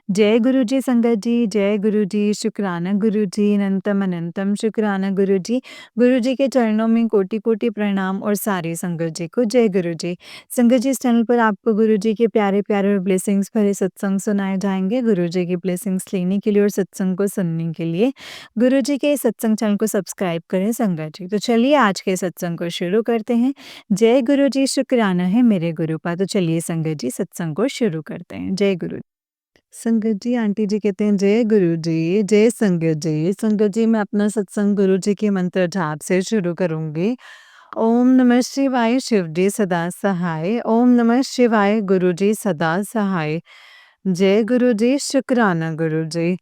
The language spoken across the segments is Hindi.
जय गुरु जी संगत जी, जय गुरु जी, शुक्राना गुरु जी, अनंतम अनंतम शुक्राना गुरु जी। गुरु जी के चरणों में कोटि-कोटि प्रणाम और सारी संगत जी को जय गुरु जी। संगत जी इस चैनल पर आपको गुरु जी के प्यारे-प्यारे और ब्लेसिंग्स भरे सत्संग सुनाए जाएँगे। गुरु जी की ब्लेसिंग्स लेने के लिए और सत्संग को सुनने के लिए गुरु जी के सत्संग चैनल को सब्सक्राइब करें संगत जी। तो चलिए आज के सत्संग को शुरू करते हैं। जय गुरु जी, शुक्राना है मेरे गुरुपा। तो चलिए संगत जी सत्संग को शुरू करते हैं। जय गुरु। संगत जी, आंटी जी कहते हैं जय गुरु जी, जय संगत जी। संगत जी मैं अपना सत्संग गुरु जी के मंत्र जाप से शुरू करूँगी। ओम नमः शिवाय शिव जी सदा सहाय, ओम नमः शिवाय गुरु जी सदा सहाय। जय गुरु जी, शुक्राना गुरु जी।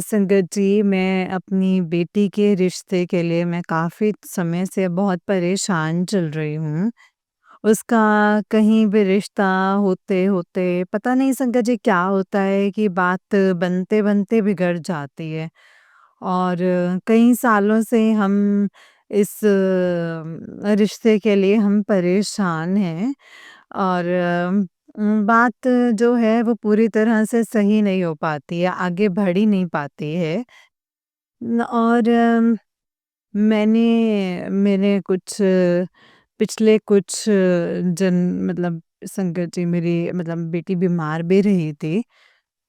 संगत जी मैं अपनी बेटी के रिश्ते के लिए मैं काफ़ी समय से बहुत परेशान चल रही हूँ। उसका कहीं भी रिश्ता होते-होते पता नहीं संगत जी क्या होता है कि बात बनते-बनते बिगड़ जाती है। और कई सालों से हम इस रिश्ते के लिए हम परेशान हैं और बात जो है वो पूरी तरह से सही नहीं हो पाती है, आगे बढ़ ही नहीं पाती है। और मैंने मेरे कुछ पिछले कुछ जन मतलब संगत जी मेरी मतलब बेटी बीमार भी रही थी।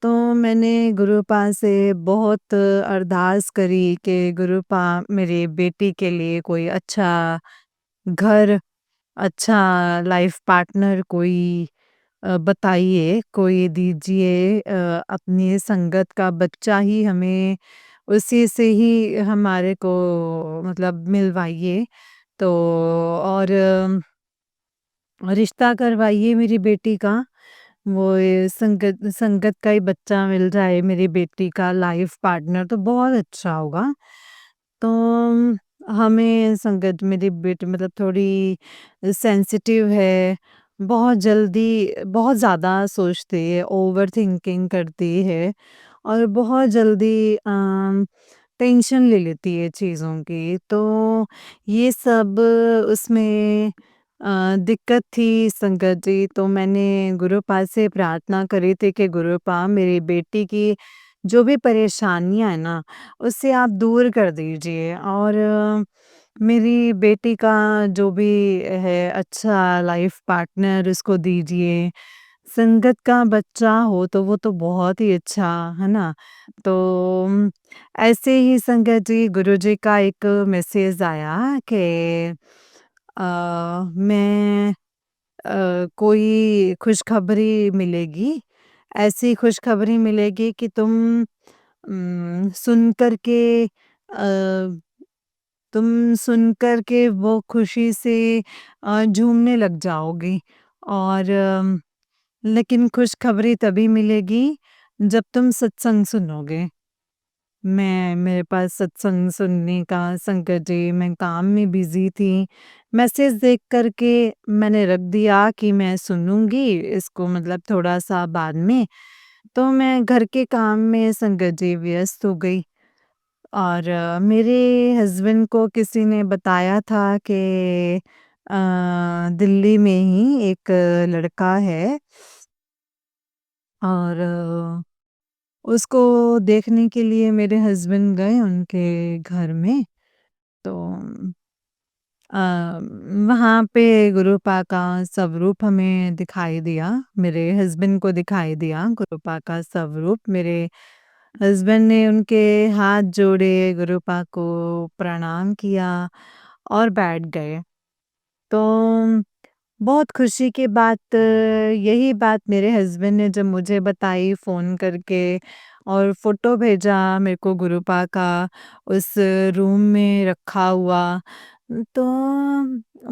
तो मैंने गुरुपा से बहुत अरदास करी कि गुरुपा मेरी बेटी के लिए कोई अच्छा घर, अच्छा लाइफ पार्टनर कोई बताइए, कोई दीजिए अपनी संगत का बच्चा ही हमें उसी से ही हमारे को मतलब मिलवाइए। तो और रिश्ता करवाइए मेरी बेटी का। वो ये संगत संगत का ही बच्चा मिल जाए मेरी बेटी का लाइफ पार्टनर तो बहुत अच्छा होगा। तो हमें संगत मेरी बेटी मतलब थोड़ी सेंसिटिव है, बहुत जल्दी बहुत ज़्यादा सोचती है, ओवरथिंकिंग करती है और बहुत जल्दी टेंशन ले लेती है चीज़ों की। तो ये सब उसमें दिक्कत थी संगत जी। तो मैंने गुरुपा से प्रार्थना करी थी कि गुरुपा मेरी बेटी की जो भी परेशानियाँ हैं ना, उससे आप दूर कर दीजिए और मेरी बेटी का जो भी है अच्छा लाइफ पार्टनर उसको दीजिए। संगत का बच्चा हो तो वो तो बहुत ही अच्छा, है ना? तो ऐसे ही संगत जी गुरुजी का एक मैसेज आया कि मैं कोई खुशखबरी मिलेगी, ऐसी खुशखबरी मिलेगी कि सुन कर के तुम सुन कर के वो खुशी से झूमने लग जाओगी और लेकिन खुशखबरी तभी मिलेगी जब तुम सत्संग सुनोगे। मेरे पास सत्संग सुनने का संगत जी मैं काम में बिज़ी थी। मैसेज देख कर के मैंने रख दिया कि मैं सुनूँगी इसको मतलब थोड़ा-सा बाद में। तो मैं घर के काम में संगत जी व्यस्त हो गई और मेरे हस्बैंड को किसी ने बताया था कि दिल्ली में ही एक लड़का है और उसको देखने के लिए मेरे हस्बैंड गए उनके घर में। तो अ, वहाँ पे गुरुपा का स्वरूप हमें दिखाई दिया, मेरे हस्बैंड को दिखाई दिया गुरुपा का स्वरूप। मेरे हस्बैंड ने उनके हाथ जोड़े, गुरुपा को प्रणाम किया और बैठ गए। तो बहुत खुशी की बात यही बात मेरे हस्बैंड ने जब मुझे बताई फ़ोन करके और फ़ोटो भेजा मेरे को गुरुपा का उस रूम में रखा हुआ, तो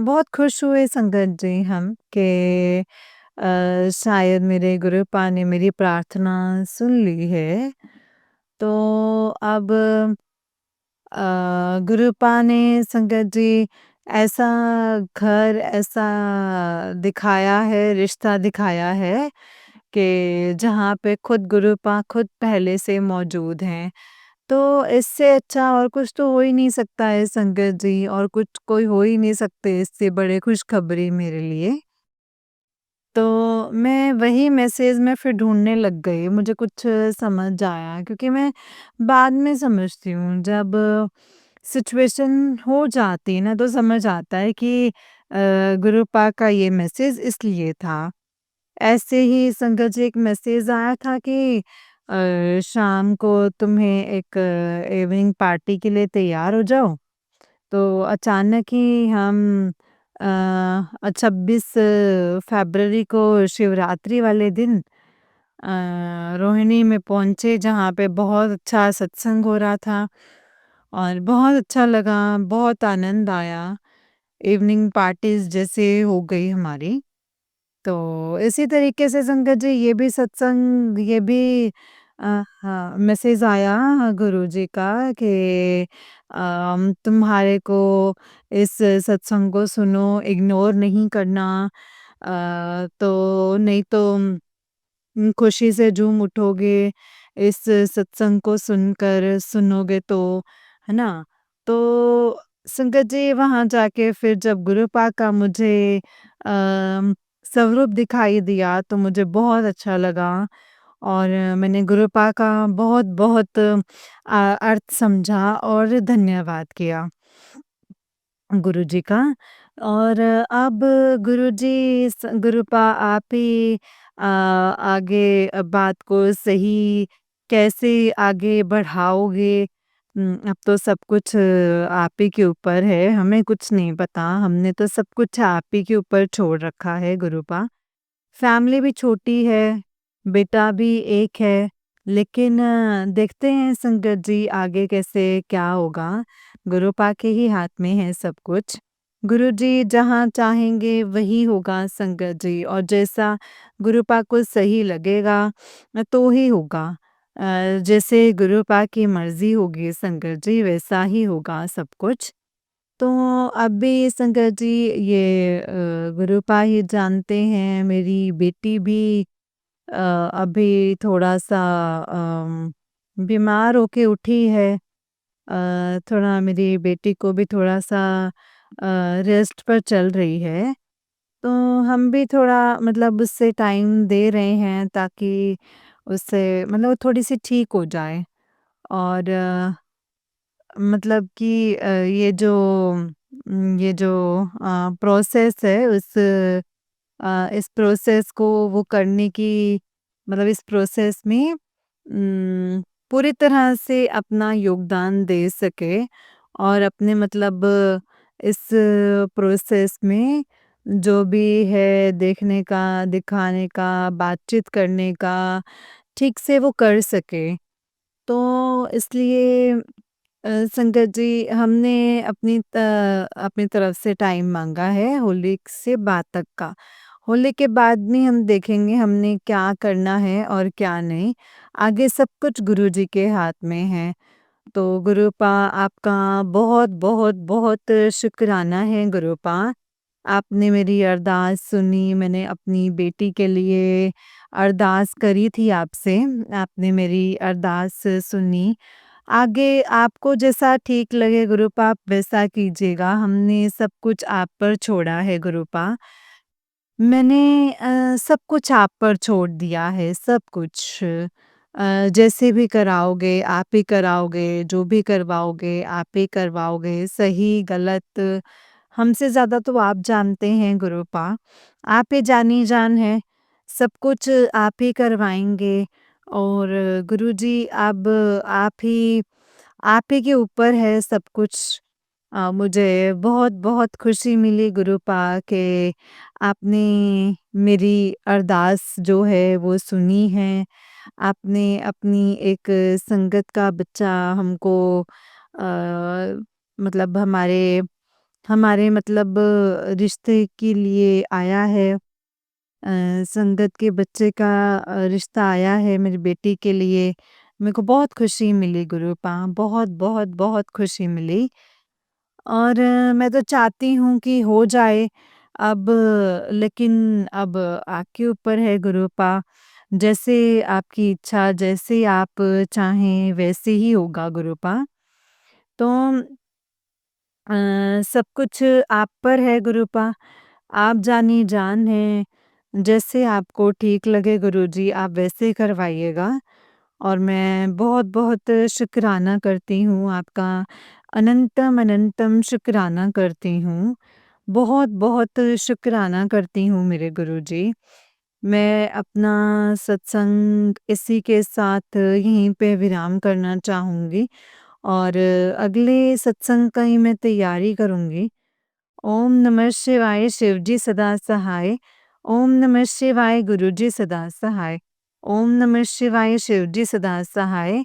बहुत खुश हुए संगत जी हम कि शायद मेरे गुरुपा ने मेरी प्रार्थना सुन ली है। तो अब गुरुपा ने संगत जी ऐसा घर, ऐसा दिखाया है, रिश्ता दिखाया है कि जहाँ पे खुद गुरुपा खुद पहले से मौजूद हैं। तो इससे अच्छा और कुछ तो हो ही नहीं सकता है संगत जी और कुछ कोई हो ही नहीं सकते इससे बड़े खुशखबरी मेरे लिए। तो मैं वही मैसेज में फिर ढूँढने लग गई, मुझे कुछ समझ आया क्योंकि मैं बाद में समझती हूँ, जब सिचुएशन हो जाती है ना तो समझ आता है कि गुरु पाक का ये मैसेज इसलिए था। ऐसे ही संगत जी एक मैसेज आया था कि शाम को तुम्हें एक इवनिंग पार्टी के लिए तैयार हो जाओ। तो अचानक ही हम 26 फ़रवरी को शिवरात्रि वाले दिन रोहिणी में पहुँचे, जहाँ पे बहुत अच्छा सत्संग हो रहा था और बहुत अच्छा लगा, बहुत आनंद आया। इवनिंग पार्टीज़ जैसे हो गई हमारी। तो इसी तरीके से संगत जी ये भी सत्संग, ये भी हाँ, मैसेज आया गुरुजी का कि तुम्हारे को इस सत्संग को सुनो, इग्नोर नहीं करना। तो नहीं तो खुशी से झूम उठोगे, इस सत्संग को सुनोगे तो, है ना? तो संगत जी वहाँ जाके फिर जब गुरु पाक का मुझे अ, स्वरूप दिखाई दिया तो मुझे बहुत अच्छा लगा और मैंने गुरु पाक का बहुत-बहुत अर्थ समझा और धन्यवाद किया गुरुजी का। और अब गुरुजी गुरुपा आप ही आगे बात को सही कैसे आगे बढ़ाओगे? अब तो सब कुछ आप ही के ऊपर है, हमें कुछ नहीं पता, हमने तो सब कुछ आप ही के ऊपर छोड़ रखा है गुरुपा। फैमिली भी छोटी है, बेटा भी एक है, लेकिन देखते हैं संगत जी आगे कैसे क्या होगा। गुरुपा के ही हाथ में है सब कुछ। गुरुजी जहाँ चाहेंगे वही होगा संगत जी, और जैसा गुरुपा को सही लगेगा तो ही होगा। जैसे गुरुपा की मर्ज़ी होगी संगत जी वैसा ही होगा सब कुछ। तो अभी संगत जी ये गुरुपा ही जानते हैं, मेरी बेटी भी अभी थोड़ा-सा बीमार होके उठी है। थोड़ा मेरी बेटी को भी थोड़ा-सा रेस्ट पर चल रही है। तो हम भी थोड़ा मतलब उससे टाइम दे रहे हैं ताकि उससे मतलब थोड़ी-सी ठीक हो जाए। और मतलब कि ये जो प्रोसेस है इस प्रोसेस को वो करने की मतलब इस प्रोसेस में पूरी तरह से अपना योगदान दे सके और अपने मतलब इस प्रोसेस में जो भी है देखने का, दिखाने का, बातचीत करने का, ठीक से वो कर सके। तो इसलिए संगत जी हमने अपनी तरफ से टाइम माँगा है होली से बाद तक का। होली के बाद में हम देखेंगे हमने क्या करना है और क्या नहीं। आगे सब कुछ गुरुजी के हाथ में है। तो गुरुपा आपका बहुत-बहुत बहुत शुक्राना है गुरुपा। आपने मेरी अरदास सुनी, मैंने अपनी बेटी के लिए अरदास करी थी आपसे, आपने मेरी अरदास सुनी। आगे आपको जैसा ठीक लगे गुरुपा आप वैसा कीजिएगा, हमने सब कुछ आप पर छोड़ा है गुरुपा। मैंने सब कुछ आप पर छोड़ दिया है, सब कुछ। जैसे भी कराओगे, आप ही कराओगे, जो भी करवाओगे, आप ही करवाओगे, सही गलत हमसे ज़्यादा तो आप जानते हैं गुरुपा। आप ही जानी-जान हैं, सब कुछ आप ही करवाएँगे और गुरुजी अब आप ही के ऊपर है सब कुछ। मुझे बहुत-बहुत खुशी मिली गुरुपा के आपने मेरी अरदास जो है वो सुनी है। आपने अपनी एक संगत का बच्चा हमको मतलब हमारे हमारे मतलब रिश्ते के लिए आया है। संगत के बच्चे का रिश्ता आया है मेरी बेटी के लिए। मेरे को बहुत खुशी मिली गुरुपा, बहुत-बहुत बहुत खुशी मिली। और मैं तो चाहती हूँ कि हो जाए अब, लेकिन अब आपके ऊपर है गुरुपा। जैसे आपकी इच्छा, जैसे आप चाहें वैसे ही होगा गुरुपा। तो सब कुछ आप पर है गुरुपा। आप जानी-जान हैं। जैसे आपको ठीक लगे गुरुजी आप वैसे करवाइएगा और मैं बहुत-बहुत शुकराना करती हूँ आपका, अनंतम अनंतम शुकराना करती हूँ। बहुत-बहुत शुकराना करती हूँ मेरे गुरुजी। मैं अपना सत्संग इसी के साथ यहीं पे विराम करना चाहूँगी और अगले सत्संग की मैं तैयारी करूँगी। ओम नमः शिवाय शिवजी सदा सहाय। ओम नमः शिवाय गुरुजी सदा सहाय। ओम नमः शिवाय शिवजी सदा सहाय।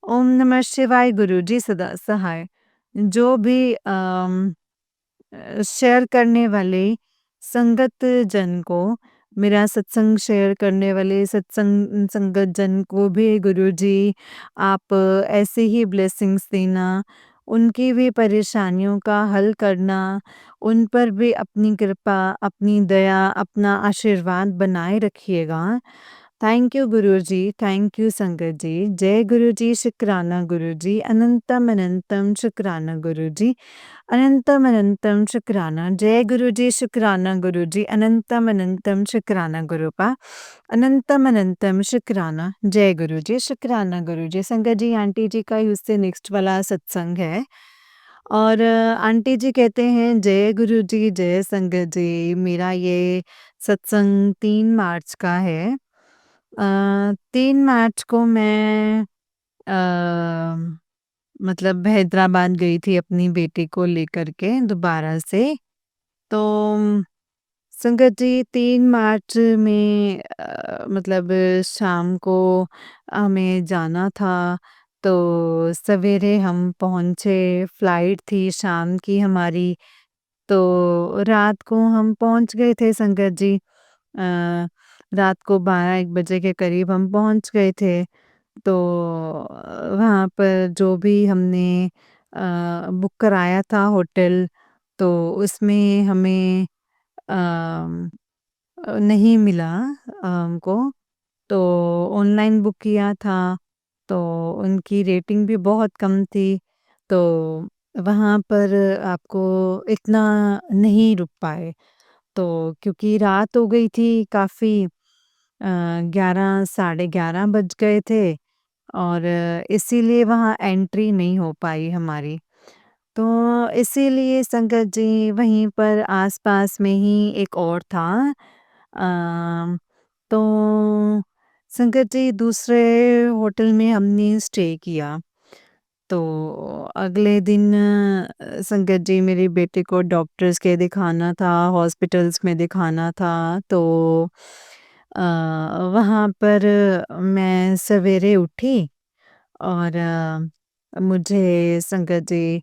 ओम नमः शिवाय गुरुजी सदा सहाय। जो भी शेयर करने वाले संगत जन को, मेरा सत्संग शेयर करने वाले संगत जन को भी गुरुजी आप ऐसे ही ब्लेसिंग्स देना, उनकी भी परेशानियों का हल करना, उन पर भी अपनी कृपा, अपनी दया, अपना आशीर्वाद बनाए रखिएगा। Thank you Guruji, thank you संगत जी। जय गुरुजी, शुक्राना गुरुजी, अनंतम अनंतम शुक्राना गुरुजी। अनंतम अनंतम शुक्राना। जय गुरुजी, शुक्राना गुरुजी, अनंतम अनंतम शुक्राना गुरुपा। अनंतम अनंतम शुक्राना। जय गुरुजी, शुक्राना गुरुजी। संगत जी, आंटी जी का ही उससे नेक्स्ट वाला सत्संग है और आंटी जी कहते हैं, जय गुरुजी, जय संगत जी। मेरा ये सत्संग 3 मार्च का है। 3 मार्च को मैं मतलब हैदराबाद गई थी अपनी बेटी को लेकर के दोबारा से। तो संगत जी 3 मार्च में मतलब शाम को हमें जाना था, तो सवेरे हम पहुँचे, फ्लाइट थी शाम की हमारी, तो रात को हम पहुँच गए थे संगत जी। रात को 12-1 बजे के करीब हम पहुँच गए थे। तो वहाँ पर जो भी हमने बुक कराया था होटल, तो उसमें हमें नहीं मिला हमको। तो ऑनलाइन बुक किया था, तो उनकी रेटिंग भी बहुत कम थी, तो वहाँ पर आपको इतना नहीं रुक पाए। तो क्योंकि रात हो गई थी काफ़ी, 11 साढ़े 11 बज गए थे और इसीलिए वहाँ एंट्री नहीं हो पाई हमारी। तो इसीलिए संगत जी वहीं पर आस-पास में ही एक और था। तो संगत जी दूसरे होटल में हमने स्टे किया। तो अगले दिन संगत जी मेरे बेटे को डॉक्टर्स के दिखाना था, हॉस्पिटल्स में दिखाना था, तो वहाँ पर मैं सवेरे उठी और मुझे संगत जी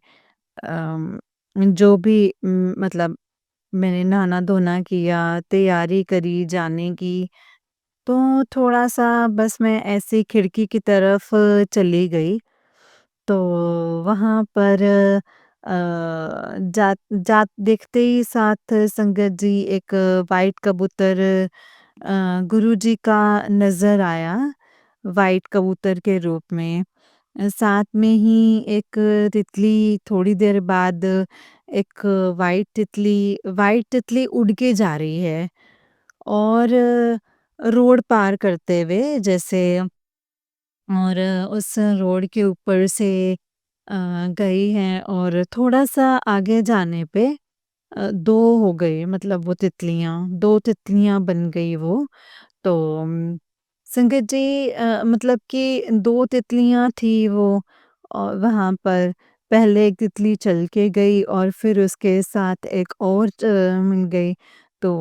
जो भी मतलब मैंने नहाना-धोना किया, तैयारी करी जाने की, तो थोड़ा-सा बस मैं ऐसे खिड़की की तरफ चली गई। तो वहाँ पर जात जात देखते ही साथ संगत जी एक वाइट कबूतर गुरुजी का नज़र आया, वाइट कबूतर के रूप में। साथ में ही एक तितली थोड़ी देर बाद एक वाइट तितली उड़ के जा रही है और रोड पार करते हुए जैसे और उस रोड के ऊपर से गई हैं और थोड़ा-सा आगे जाने पे 2 हो गई मतलब वो तितलियाँ, 2 तितलियाँ बन गई वो। तो संगत जी मतलब कि 2 तितलियाँ थी वो वहाँ पर। पहले एक तितली चल के गई और फिर उसके साथ एक और मिल गई। तो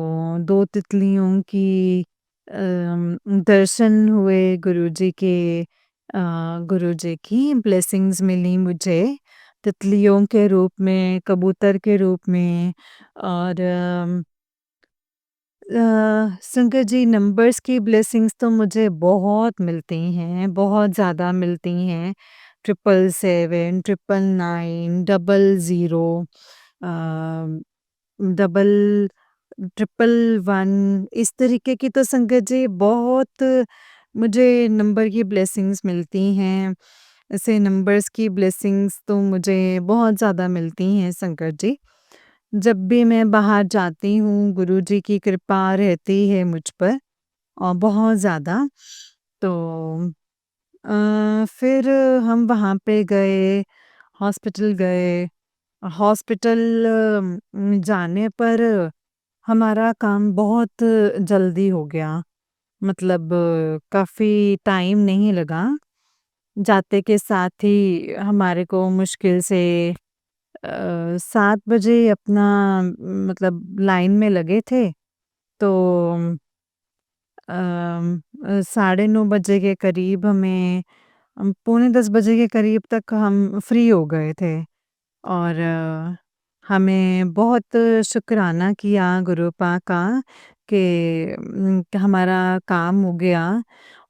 2 तितलियों की दर्शन हुए गुरुजी के, गुरुजी की ब्लेसिंग्स मिली मुझे, तितलियों के रूप में, कबूतर के रूप में और संगत जी नंबर्स की ब्लेसिंग्स तो मुझे बहुत मिलती हैं, बहुत ज़्यादा मिलती हैं। 777, 999, 00 अ, डबल 111 इस तरीके की तो संगत जी बहुत मुझे नंबर की ब्लेसिंग्स मिलती हैं। ऐसे नंबर्स की ब्लेसिंग्स तो मुझे बहुत ज़्यादा मिलती हैं संगत जी। जब भी मैं बाहर जाती हूँ, गुरुजी की कृपा रहती है मुझ पर और बहुत ज़्यादा। तो फिर हम वहाँ पे गए, हॉस्पिटल गए। हॉस्पिटल जाने पर हमारा काम बहुत जल्दी हो गया। मतलब काफ़ी टाइम नहीं लगा। जाते के साथ ही हमारे को मुश्किल से 7 बजे अपना मतलब लाइन में लगे थे। तो साढ़े 9 बजे के करीब हमें पौने 10 बजे के करीब तक हम फ्री हो गए थे। और हमें बहुत शुक्राना किया गुरुपा का कि हमारा काम हो गया।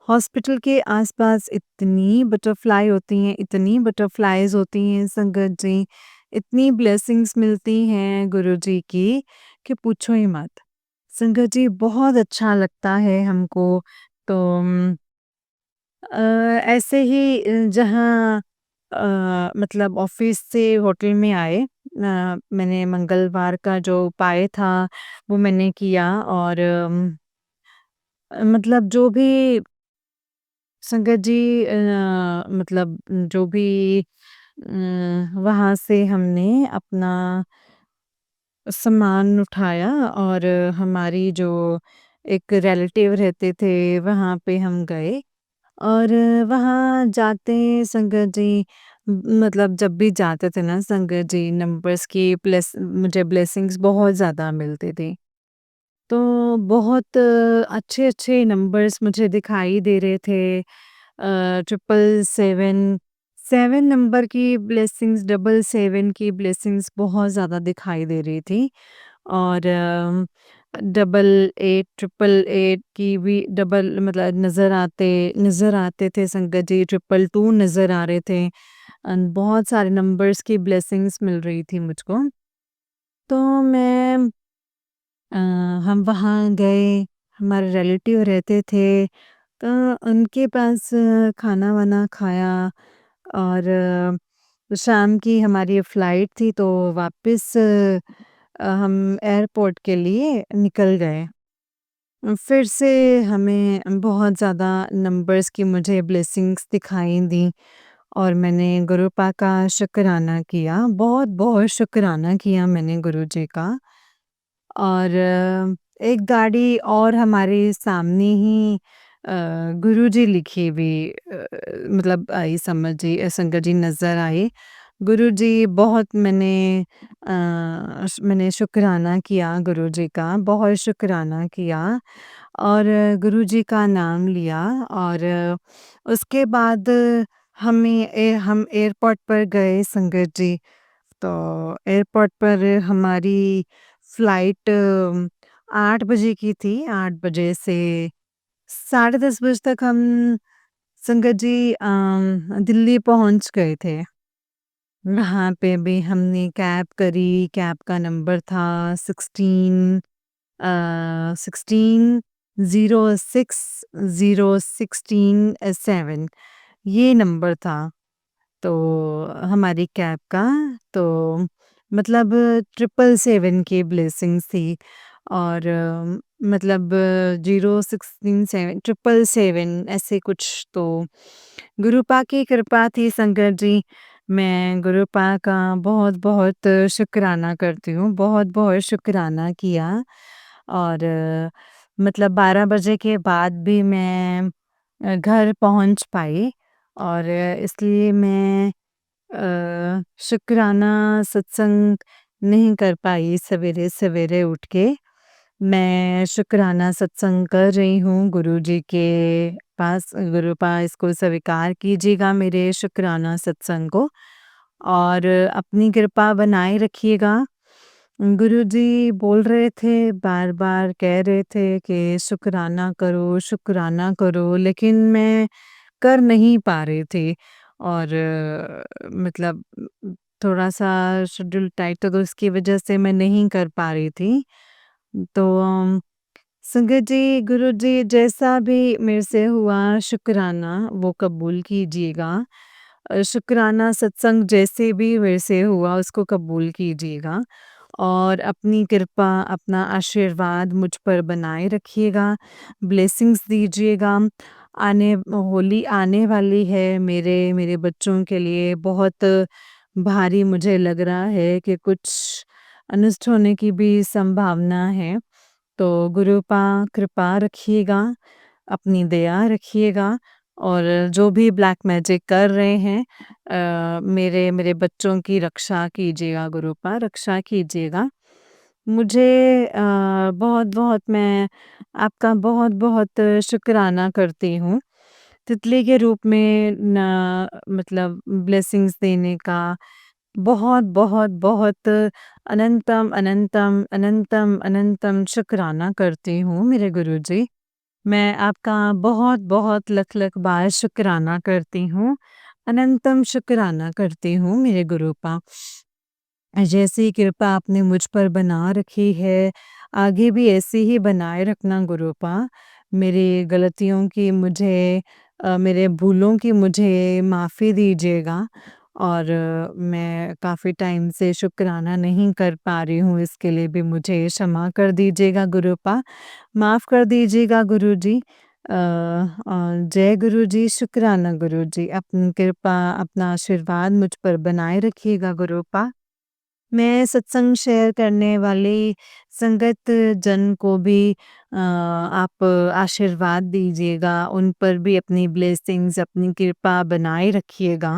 हॉस्पिटल के आसपास इतनी बटरफ्लाई होती हैं, इतनी बटरफ्लाइज़ होती हैं संगत जी, इतनी ब्लेसिंग्स मिलती हैं गुरुजी की कि पूछो ही मत। संगत जी बहुत अच्छा लगता है हमको। तो अ, ऐसे ही जहाँ मतलब ऑफ़िस से होटल में आए, मैंने मंगलवार का जो उपाय था वो मैंने किया। और मतलब जो भी संगत जी मतलब जो भी वहाँ से हमने अपना सामान उठाया और हमारी जो एक रिलेटिव रहते थे वहाँ पे हम गए। और वहाँ जाते संगत जी मतलब जब भी जाते थे ना संगत जी, नंबर्स की प्लस मुझे ब्लेसिंग्स बहुत ज़्यादा मिलते थे। तो बहुत अच्छे-अच्छे नंबर्स मुझे दिखाई दे रहे थे। 777 7 नंबर की ब्लेसिंग्स, 777 की ब्लेसिंग्स बहुत ज़्यादा दिखाई दे रही थी। और 88 888 की भी डबल मतलब नज़र आते थे संगत जी, 222 नज़र आ रहे थे। बहुत सारे नंबर्स की ब्लेसिंग्स मिल रही थी मुझको। तो मैं अ, हम वहाँ गए, हमारे रिलेटिव रहते थे, तो उनके पास खाना-वाना खाया। और शाम की हमारी फ्लाइट थी तो वापस हम एयरपोर्ट के लिए निकल गए। फिर से हमें बहुत ज़्यादा नंबर्स की मुझे ब्लेसिंग्स दिखाई दी और मैंने गुरुपा का शुक्राना किया, बहुत-बहुत शुक्राना किया मैंने गुरुजी का। और एक गाड़ी और हमारे सामने ही गुरुजी लिखी हुई मतलब आई, समझिए संगत जी नज़र आई। गुरुजी बहुत मैंने शुक्राना किया गुरुजी का, बहुत शुक्राना किया। और गुरुजी का नाम लिया। और उसके बाद हम एयरपोर्ट पर गए संगत जी। तो एयरपोर्ट पर हमारी फ्लाइट 8 बजे की थी। 8 बजे से साढ़े 10 बजे तक हम संगत जी दिल्ली पहुँच गए थे। वहाँ पे भी हमने कैब करी, कैब का नंबर था 16 ये नंबर था। तो हमारी कैब का तो मतलब 777 की ब्लेसिंग्स थी। और मतलब 016 777 ऐसे कुछ। तो गुरुपा की कृपा थी संगत जी। मैं गुरुपा का बहुत-बहुत शुक्राना करती हूँ, बहुत-बहुत शुक्राना किया। और मतलब 12 बजे के बाद भी मैं घर पहुँच पाई। और इसलिए मैं शुक्राना सत्संग नहीं कर पाई सवेरे-सवेरे उठ के। मैं शुक्राना सत्संग कर रही हूँ गुरुजी के पास। गुरुपा इसको स्वीकार कीजिएगा मेरे शुक्राना सत्संग को और अपनी कृपा बनाए रखिएगा। गुरुजी बोल रहे थे, बार-बार कह रहे थे कि शुक्राना करो, लेकिन मैं कर नहीं पा रही थी। और मतलब थोड़ा-सा शेड्यूल टाइट था तो उसकी वजह से मैं नहीं कर पा रही थी। तो संगत जी, गुरुजी जैसा भी मेरे से हुआ शुक्राना वो कबूल कीजिएगा। शुक्राना सत्संग जैसे भी मेरे से हुआ उसको कबूल कीजिएगा। और अपनी कृपा, अपना आशीर्वाद मुझ पर बनाए रखिएगा, ब्लेसिंग्स दीजिएगा। होली आने वाली है, मेरे बच्चों के लिए बहुत भारी मुझे लग रहा है कि कुछ अनिष्ट होने की भी संभावना है। तो गुरुपा कृपा रखिएगा, अपनी दया रखिएगा और जो भी ब्लैक मैजिक कर रहे हैं मेरे मेरे बच्चों की रक्षा कीजिएगा गुरुपा, रक्षा कीजिएगा। मुझे बहुत-बहुत मैं आपका बहुत-बहुत शुक्राना करती हूँ, तितली के रूप में ना मतलब ब्लेसिंग्स देने का बहुत, बहुत, बहुत अनंतम, अनंतम, अनंतम, अनंतम शुक्राना करती हूँ मेरे गुरुजी। मैं आपका बहुत-बहुत लख-लख बार शुक्राना करती हूँ, अनंतम शुक्राना करती हूँ मेरे गुरूपा। जैसी कृपा आपने मुझ पर बना रखी है, आगे भी ऐसे ही बनाए रखना गुरूपा। मेरी गलतियों की मुझे मेरे भूलों की मुझे माफ़ी दीजिएगा और मैं काफ़ी टाइम से शुक्राना नहीं कर पा रही हूँ, इसके लिए भी मुझे क्षमा कर दीजिएगा गुरूपा। माफ़ कर दीजिएगा गुरुजी। जय गुरुजी, शुक्राना गुरुजी। अपनी कृपा, अपना आशीर्वाद मुझ पर बनाए रखिएगा गुरूपा। मैं सत्संग शेयर करने वाली संगत जन को भी आप आशीर्वाद दीजिएगा, उन पर भी अपनी ब्लेसिंग्स, अपनी कृपा बनाए रखिएगा।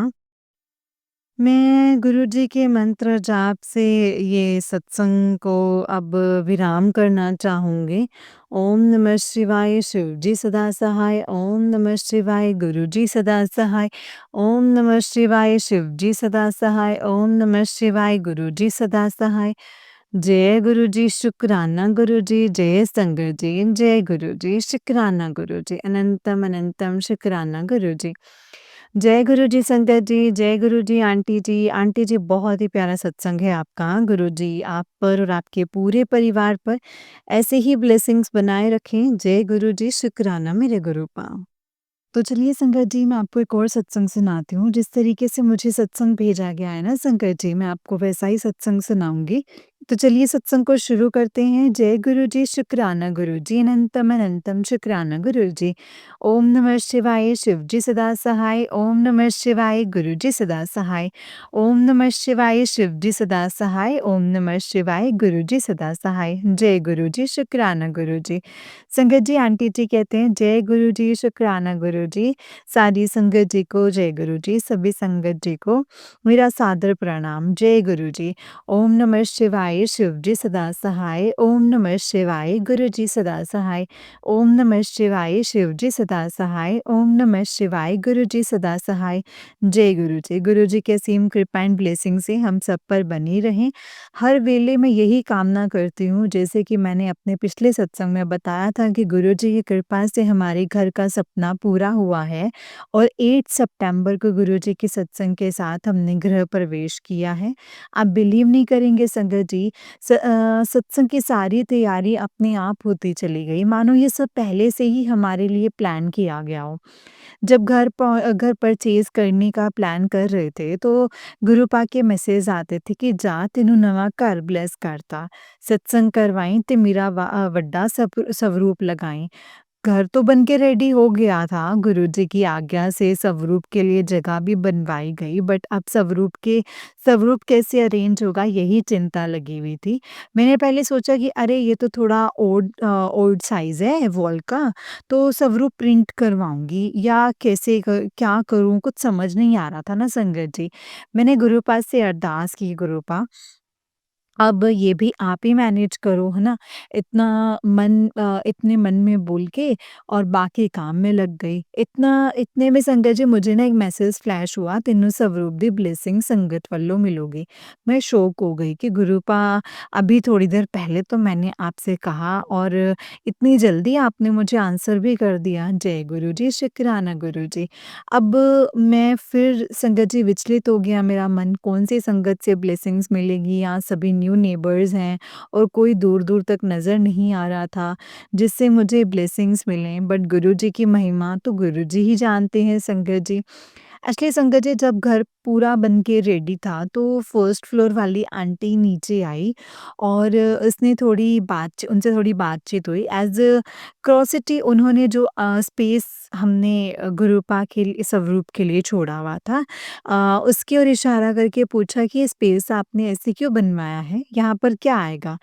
मैं गुरुजी के मंत्र जाप से ये सत्संग को अब विराम करना चाहूँगी। ओम नमः शिवाय, शिवजी सदा सहाय। ओम नमः शिवाय, गुरुजी सदा सहाय। ओम नमः शिवाय, शिवजी सदा सहाय। ओम नमः शिवाय, गुरुजी सदा सहाय। जय गुरुजी, शुक्राना गुरुजी, जय संगत जी, जय गुरुजी, शुक्राना गुरुजी, अनंतम अनंतम शुक्राना गुरुजी। जय गुरुजी संगत जी, जय गुरुजी आंटी जी बहुत ही प्यारा सत्संग है आपका। गुरुजी आप पर और आपके पूरे परिवार पर ऐसे ही ब्लेसिंग्स बनाए रखें। जय गुरुजी, शुक्राना मेरे गुरूपा। तो चलिए संगत जी मैं आपको एक और सत्संग सुनाती हूँ। जिस तरीके से मुझे सत्संग भेजा गया है ना संगत जी, मैं आपको वैसा ही सत्संग सुनाऊँगी। तो चलिए सत्संग को शुरू करते हैं। जय गुरु जी, शुक्राना गुरु जी, अनंतम अनंतम शुक्राना गुरु जी। ओम नमः शिवाय, शिव जी सदा सहाय। ओम नमः शिवाय, गुरु जी सदा सहाय। ओम नमः शिवाय, शिव जी सदा सहाय। ओम नमः शिवाय, गुरु जी सदा सहाय। जय गुरु जी, शुक्राना गुरु जी। संगत जी आंटी जी कहते हैं जय गुरु जी, शुक्राना गुरु जी। सारी संगत जी को जय गुरु जी, सभी संगत जी को मेरा सादर प्रणाम। जय गुरु जी। ओम नमः शिवाय, शिव जी सदा सहाय। ओम नमः शिवाय, गुरु जी सदा सहाय। ओम नमः शिवाय, शिव जी सदा सहाय। ओम नमः शिवाय, गुरु जी सदा सहाय। जय गुरु जी। गुरु जी के असीम कृपा एंड ब्लेसिंग से हम सब पर बनी रहें। हर वेले मैं यही कामना करती हूँ, जैसे कि मैंने अपने पिछले सत्संग में बताया था कि गुरु जी की कृपा से हमारे घर का सपना पूरा हुआ है और 8 सितंबर को गुरु जी के सत्संग के साथ हमने गृह प्रवेश किया है। आप बिलीव नहीं करेंगे संगत जी, सत्संग की सारी तैयारी अपने आप होती चली गई, मानो ये सब पहले से ही हमारे लिए प्लान किया गया हो। जब घर परचेज़ करने का प्लान कर रहे थे, तो गुरुपा के मैसेज आते थे कि जा तेनू नवा घर ब्लेस करता, सत्संग करवाई ते मेरा वड्डा स्वरूप लगाई। घर तो बन के रेडी हो गया था, गुरुजी की आज्ञा से स्वरूप के लिए जगह भी बनवाई गई, बट अब स्वरूप कैसे अरेंज होगा यही चिंता लगी हुई थी। मैंने पहले सोचा कि अरे ये तो थोड़ा ओल्ड साइज़ है वॉल का, तो स्वरूप प्रिंट करवाऊँगी या क्या करूँ कुछ समझ नहीं आ रहा था ना संगत जी। मैंने गुरुपा से अरदास की, गुरुपा अब ये भी आप ही मैनेज करो, है ना? इतने मन में बोल के और बाकी काम में लग गई। इतने में संगत जी मुझे ना एक मैसेज फ्लैश हुआ, "तेनू स्वरूप दी ब्लेसिंग संगत वालों मिलोगी।" मैं शॉक हो गई कि गुरुपा अभी थोड़ी देर पहले तो मैंने आपसे कहा और इतनी जल्दी आपने मुझे आंसर भी कर दिया। जय गुरु जी, शुक्राना गुरु जी। अब मैं फिर संगत जी विचलित हो गया मेरा मन, कौन-सी संगत से ब्लेसिंग्स मिलेगी, यहाँ सभी न्यू नेबर्स हैं और कोई दूर-दूर तक नज़र नहीं आ रहा था, जिससे मुझे ब्लेसिंग्स मिलें। बट गुरुजी की महिमा तो गुरुजी ही जानते हैं संगत जी। एक्चुअली संगत जी जब घर पूरा बन के रेडी था, तो फर्स्ट फ्लोर वाली आंटी नीचे आई और उसने थोड़ी बात उनसे थोड़ी बातचीत हुई। एज़ अ क्यूरोसिटी उन्होंने जो स्पेस हमने गुरुपा के लिए स्वरूप के लिए छोड़ा हुआ था, उसकी ओर इशारा करके पूछा कि ये स्पेस आपने ऐसे क्यों बनवाया है? यहाँ पर क्या आएगा?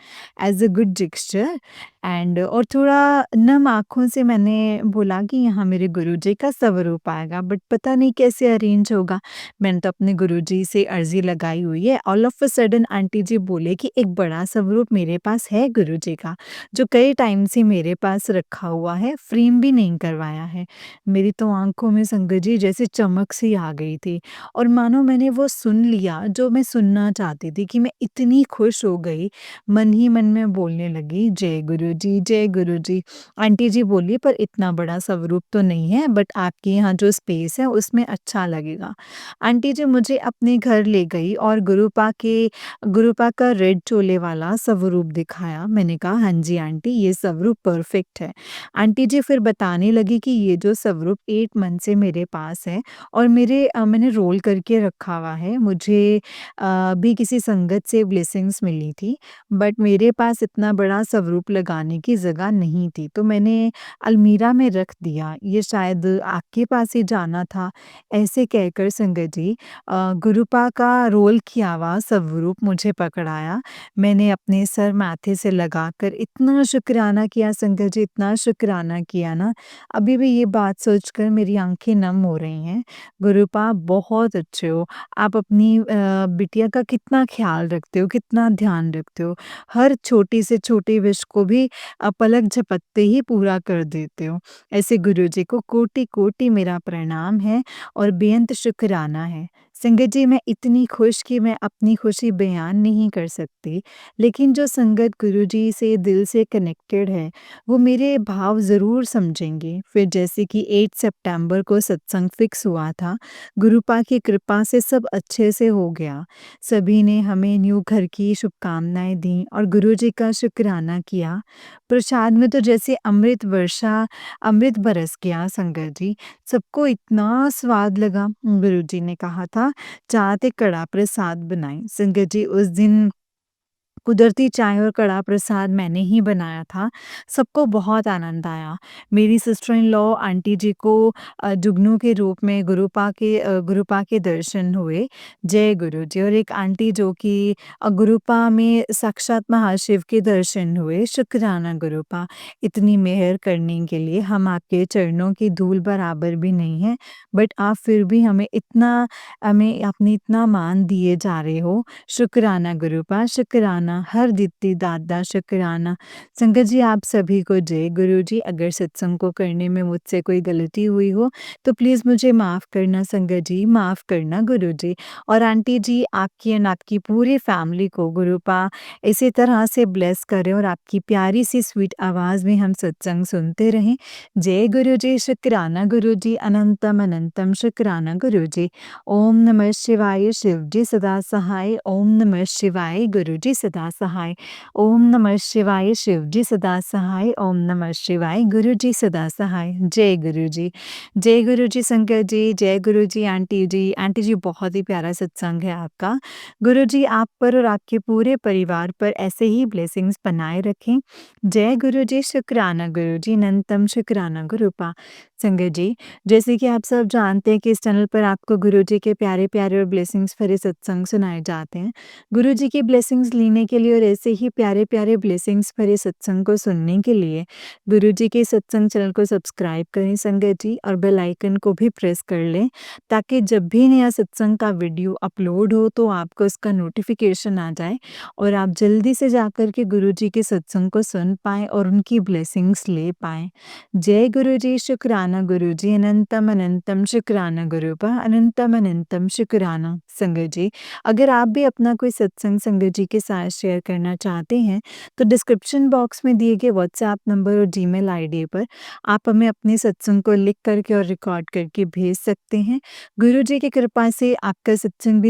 As a good gesture and और थोड़ा नम आँखों से मैंने बोला कि यहाँ मेरे गुरुजी का स्वरूप आएगा, बट पता नहीं कैसे अरेंज होगा। मैंने तो अपने गुरुजी से अर्ज़ी लगाई हुई है। All of a sudden aunty ji बोले कि एक बड़ा स्वरूप मेरे पास है गुरुजी का, जो कई टाइम से मेरे पास रखा हुआ है, फ्रेम भी नहीं करवाया है। मेरी तो आँखों में संगत जी जैसे चमक सी आ गई थी और मानो मैंने वो सुन लिया जो मैं सुनना चाहती थी, कि मैं इतनी खुश हो गई, मन ही मन में बोलने लगी, जय गुरुजी, जय गुरुजी। आंटी जी बोली, पर इतना बड़ा स्वरूप तो नहीं है, बट आपके यहाँ जो स्पेस है उसमें अच्छा लगेगा। आंटी जी मुझे अपने घर ले गई और गुरुपा का रेड चोले वाला स्वरूप दिखाया। मैंने कहा, हाँ जी आंटी, ये स्वरूप परफेक्ट है। आंटी जी फिर बताने लगी कि ये जो स्वरूप 8 मंथ से मेरे पास है और मैंने रोल करके रखा हुआ है। मुझे भी किसी संगत से ब्लेसिंग्स मिली थी, बट मेरे पास इतना बड़ा स्वरूप लगाने की जगह नहीं थी, तो मैंने अलमीरा में रख दिया। ये शायद आपके पास ही जाना था। ऐसे कहकर संगत जी गुरुपा का रोल किया हुआ स्वरूप मुझे पकड़ाया। मैंने अपने सर माथे से लगाकर इतना शुक्राना किया संगत जी, इतना शुक्राना किया ना, अभी भी ये बात सोचकर मेरी आँखें नम हो रही हैं। गुरुपा बहुत अच्छे हो। आप अपनी बिटिया का कितना ख़्याल रखते हो, कितना ध्यान रखते हो। हर छोटी से छोटी विश को भी पलक झपकते ही पूरा कर देते हो। ऐसे गुरुजी को कोटि-कोटि मेरा प्रणाम है और बेअंत शुकराना है। संगत जी, मैं इतनी खुश कि मैं अपनी खुशी बयान नहीं कर सकती, लेकिन जो संगत गुरुजी से दिल से कनेक्टेड है, वो मेरे भाव ज़रूर समझेंगे। फिर जैसे कि 8 सितंबर को सत्संग फिक्स हुआ था, गुरुपा की कृपा से सब अच्छे से हो गया। सभी ने हमें न्यू घर की शुभकामनाएँ दी और गुरुजी का शुकराना किया। प्रसाद में तो जैसे अमृत बरस गया संगत जी। सबको इतना स्वाद लगा। गुरुजी ने कहा था, चाहते कड़ा प्रसाद बनाएँ। संगत जी, उस दिन कुदरती चाय और कड़ा प्रसाद मैंने ही बनाया था। सबको बहुत आनंद आया। मेरी सिस्टर इन लॉ आंटी जी को जुगनू के रूप में गुरुपा के दर्शन हुए। जय गुरु जी। और एक आंटी जो कि गुरुपा में साक्षात महाशिव के दर्शन हुए। शुक्राना गुरुपा, इतनी मेहर करने के लिए। हम आपके चरणों की धूल बराबर भी नहीं है, बट आप फिर भी हमें आपने इतना मान दिए जा रहे हो। शुक्राना गुरुपा, शुक्राना हर दित्ती दादा, शुक्राना। संगत जी, आप सभी को जय गुरु जी। अगर सत्संग को करने में मुझसे कोई गलती हुई हो तो प्लीज़ मुझे माफ़ करना संगत जी, माफ़ करना गुरु जी। और आंटी जी, आपकी एंड आपकी पूरी फैमिली को गुरुपा इसी तरह से ब्लेस करें और आपकी प्यारी सी स्वीट आवाज़ में हम सत्संग सुनते रहें। जय गुरु जी, शुक्राना गुरु जी, अनंतम अनंतम शुक्राना गुरु जी। ओम नमः शिवाय, शिव जी सदा सहाय। ओम नमः शिवाय, गुरु जी सदा सहाय। ओम नमः शिवाय, शिव जी सदा सहाय। ओम नमः शिवाय, गुरु जी सदा सहाय। जय गुरु जी। जय गुरु जी शंकर जी, जय गुरु जी आंटी जी। आंटी जी, बहुत ही प्यारा सत्संग है आपका। गुरु जी आप पर और आपके पूरे परिवार पर ऐसे ही ब्लेसिंग्स बनाए रखें। जय गुरु जी, शुक्राना गुरु जी, अनंतम शुक्राना गुरुपा। संगत जी, जैसे कि आप सब जानते हैं कि इस चैनल पर आपको गुरुजी के प्यारे-प्यारे और ब्लेसिंग्स भरे सत्संग सुनाए जाते हैं। गुरुजी की ब्लेसिंग्स लेने के लिए और ऐसे ही प्यारे-प्यारे ब्लेसिंग्स भरे सत्संग को सुनने के लिए गुरुजी के सत्संग चैनल को सब्सक्राइब करें संगत जी, और बेल आइकन को भी प्रेस कर लें, ताकि जब भी नया सत्संग का वीडियो अपलोड हो तो आपको उसका नोटिफिकेशन आ जाए और आप जल्दी से जाकर के गुरुजी के सत्संग को सुन पाएँ और उनकी ब्लेसिंग्स ले पाएँ। जय गुरु जी, शुक्राना गुरु जी, अनंतम अनंतम शुक्राना गुरुपा, अनंतम अनंतम शुक्राना। संगत जी, अगर आप भी अपना कोई सत्संग संगत जी के साथ शेयर करना चाहते हैं, तो डिस्क्रिप्शन बॉक्स में दिए गए व्हाट्सएप नंबर और जीमेल आईडी पर आप हमें अपने सत्संग को लिख करके और रिकॉर्ड करके भेज सकते हैं। गुरु जी की कृपा से आपका सत्संग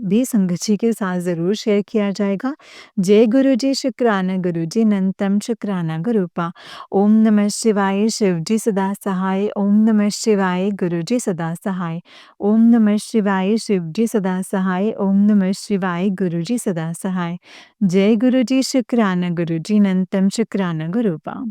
भी संगत जी के साथ ज़रूर शेयर किया जाएगा। जय गुरु जी, शुक्राना गुरु जी, अनंतम शुक्राना गुरुपा। ओम नमः शिवाय, शिव जी सदा सहाय। ओम नमः शिवाय, गुरु जी सदा सहाय। ओम नमः शिवाय, शिव जी सदा सहाय। ओम नमः शिवाय, गुरु जी सदा सहाय। जय गुरु जी, शुक्राना गुरु जी, अनंतम शुक्राना गुरुपा।